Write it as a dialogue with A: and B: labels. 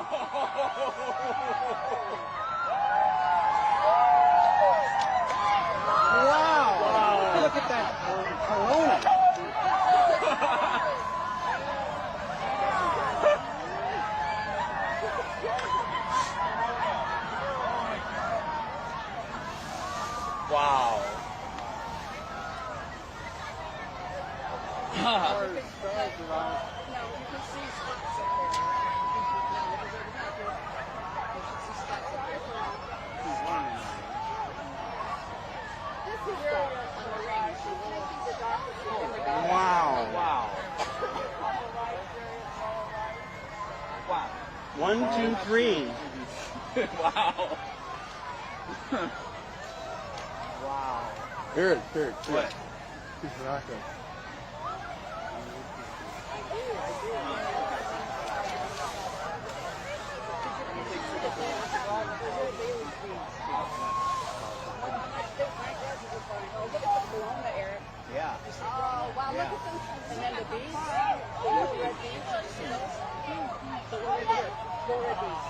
A: Wow. Look at that corona.
B: Wow.
A: Wow.
B: Wow. Wow.
A: 1, 2, 3.
B: Wow. Wow.
C: Here, here.
B: What?
C: He's rocking.
B: Yeah.
D: Oh, wow, look at them. And then the bees. The little red bees. See those? The little red bees.